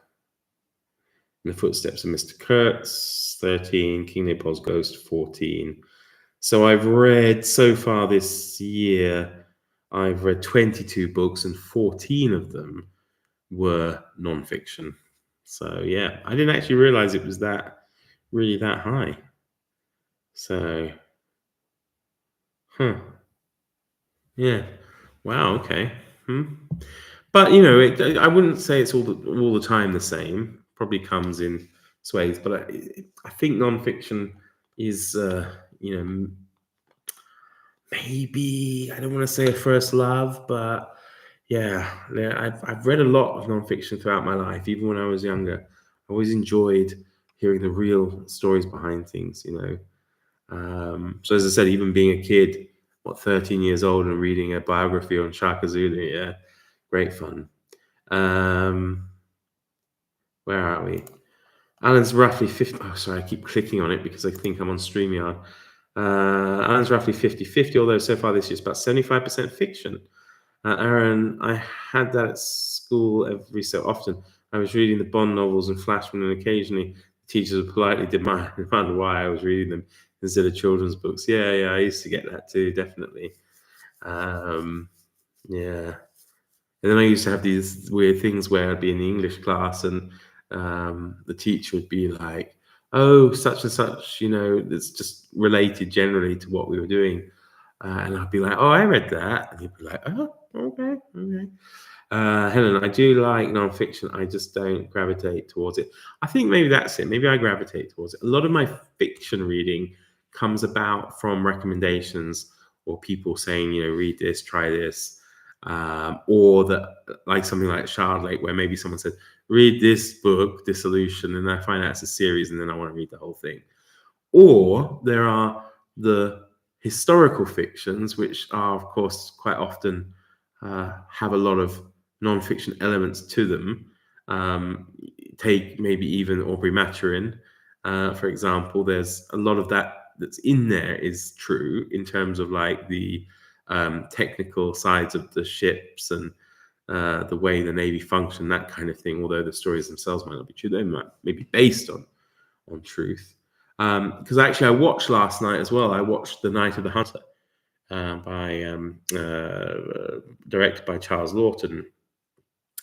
In the Footsteps of Mr. Kurtz, 13. King Leopold's Ghost, 14. So I've read so far this year, I've read 22 books and 14 of them were non-fiction. So yeah, I didn't actually realize it was really that high. So, yeah, wow, okay. But I wouldn't say it's all the time the same. Probably comes in swathes, but I think non-fiction is, maybe, I don't want to say a first love, but yeah, I've read a lot of non-fiction throughout my life, even when I was younger. I always enjoyed hearing the real stories behind things. So as I said, even being a kid, 13 years old, and reading a biography on Shaka Zulu, yeah, great fun. Where are we? Alan's roughly 50. Oh, sorry, I keep clicking on it because I think I'm on StreamYard. Alan's roughly 50-50, although so far this year it's about 75% fiction. Aaron, I had that at school every so often. I was reading the Bond novels and Flashman, and occasionally the teachers would politely demand why I was reading them instead of children's books. Yeah, I used to get that too, definitely. Yeah. And then I used to have these weird things where I'd be in the English class and the teacher would be like, oh, such and such, it's just related generally to what we were doing. And I'd be like, oh, I read that. And he'd be like, oh, okay. Helen, I do like nonfiction. I just don't gravitate towards it. I think maybe that's it. Maybe I gravitate towards it. A lot of my fiction reading comes about from recommendations or people saying, read this, try this. Or that, like something like Shard Lake, where maybe someone said, read this book, Dissolution, and I find out it's a series, and then I want to read the whole thing. Or there are the historical fictions, which are, of course, quite often have a lot of non-fiction elements to them. Take maybe even Aubrey Maturin, for example. There's a lot of that's in there is true in terms of like the technical sides of the ships and the way the Navy function, that kind of thing. Although the stories themselves might not be true, they might be based on truth. Because actually, I watched last night as well. I watched The Night of the Hunter, directed by Charles Lawton,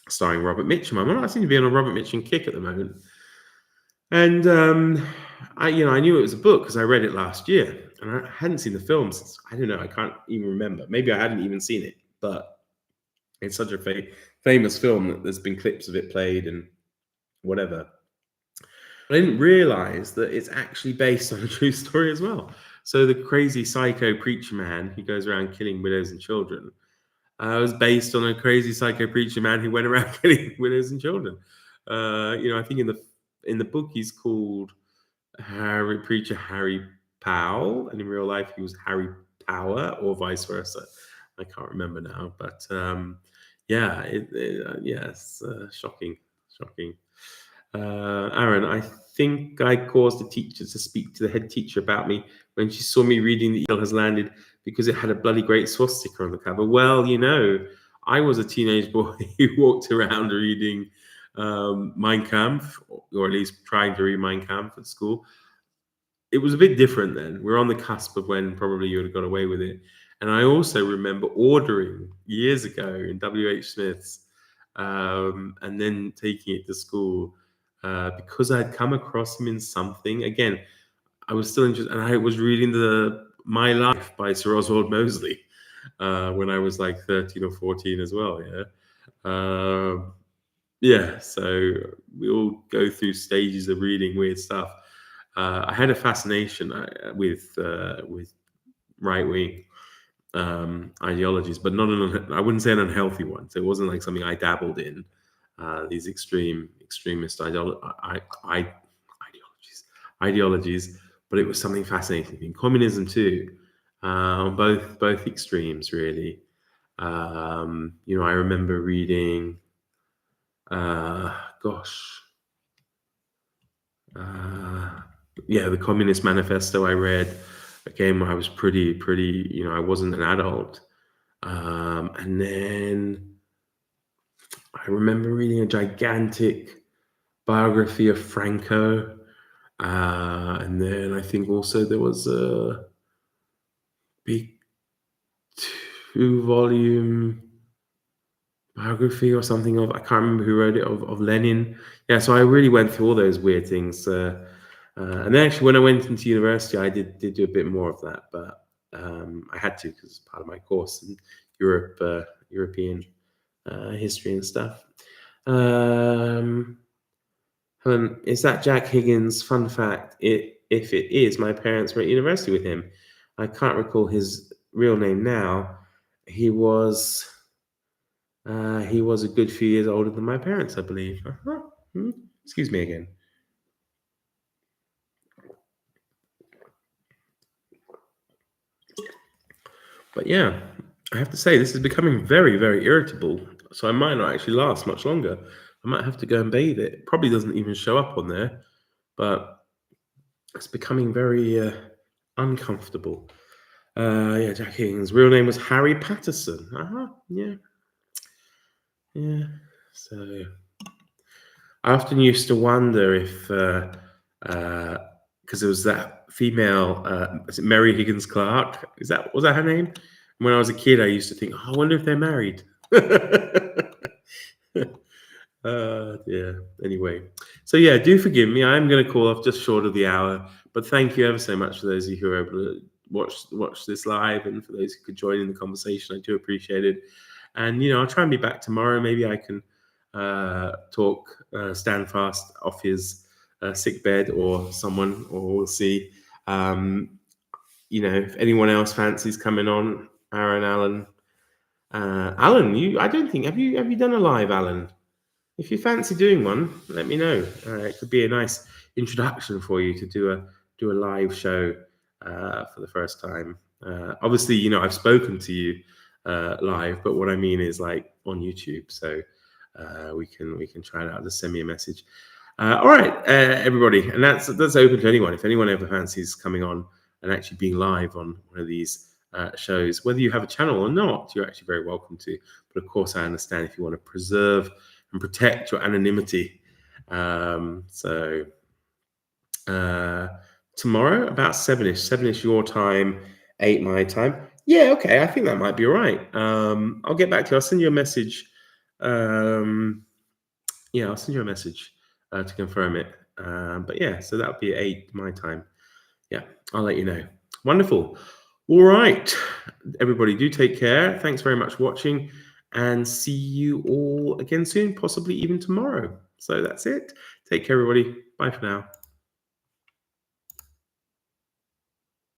starring Robert Mitchum. I seem to be on a Robert Mitchum kick at the moment. And I knew it was a book because I read it last year, and I hadn't seen the film since, I don't know, I can't even remember. Maybe I hadn't even seen it, but it's such a famous film that there's been clips of it played and whatever. But I didn't realize that it's actually based on a true story as well. So the crazy psycho preacher man who goes around killing widows and children was based on a crazy psycho preacher man who went around killing widows and children. I think in the book he's called Preacher Harry Powell, and in real life he was Harry Power, or vice versa. I can't remember now, but it's shocking. Aaron, I think I caused the teacher to speak to the head teacher about me when she saw me reading The Eagle Has Landed because it had a bloody great swastika on the cover. Well, I was a teenage boy who walked around reading Mein Kampf, or at least trying to read Mein Kampf at school. It was a bit different then. We're on the cusp of when probably you would have got away with it. And I also remember ordering years ago in WH Smith's, and then taking it to school because I'd come across him in something. Again, I was still interested, and I was reading the My Life by Sir Oswald Mosley when I was like 13 or 14 as well. Yeah. Yeah, so we all go through stages of reading weird stuff. I had a fascination with right wing ideologies, but not I wouldn't say an unhealthy one. So it wasn't like something I dabbled in. These extremist ideologies, but it was something fascinating in communism too. On both extremes, really. I remember reading. Gosh, yeah, the Communist Manifesto I read again when I was pretty. I wasn't an adult, and then I remember reading a gigantic biography of Franco, and then I think also there was a big 2-volume biography or something of, I can't remember who wrote it, of Lenin. Yeah, so I really went through all those weird things. And then actually, when I went into university, I did do a bit more of that, but I had to because it's part of my course in European history and stuff. Helen, is that Jack Higgins? Fun fact: if it is, my parents were at university with him. I can't recall his real name now. He was a good few years older than my parents, I believe. Excuse me again. But yeah, I have to say this is becoming very, very irritable. So I might not actually last much longer. I might have to go and bathe it. It probably doesn't even show up on there, but it's becoming very uncomfortable. Yeah, Jack Higgins' real name was Harry Patterson. Yeah, yeah. So I often used to wonder if, because there was that female, is it Mary Higgins Clark? Was that her name? When I was a kid, I used to think, oh, I wonder if they're married. Yeah. Anyway, so yeah, do forgive me. I'm going to call off just short of the hour, but thank you ever so much for those of you who are able to watch this live, and for those who could join in the conversation. I do appreciate it. And I'll try and be back tomorrow. Maybe I can talk Stand Fast off his sick bed, or someone, or we'll see. If anyone else fancies coming on, Aaron, Alan, I don't think have you done a live, Alan? If you fancy doing one, let me know. It could be a nice introduction for you to do a live show for the first time. Obviously, I've spoken to you live, but what I mean is like on YouTube. So we can try it out. Just send me a message. All right, everybody, and that's open to anyone. If anyone ever fancies coming on and actually being live on one of these shows, whether you have a channel or not, you're actually very welcome to. But of course, I understand if you want to preserve and protect your anonymity. So tomorrow about 7ish your time, 8 my time. Yeah, okay, I think that might be all right. I'll get back to you. I'll send you a message. Yeah, I'll send you a message to confirm it. But yeah, so that'll be 8 my time. Yeah, I'll let you know. Wonderful. All right, everybody, do take care. Thanks very much for watching, and see you all again soon, possibly even tomorrow. So that's it. Take care, everybody. Bye for now.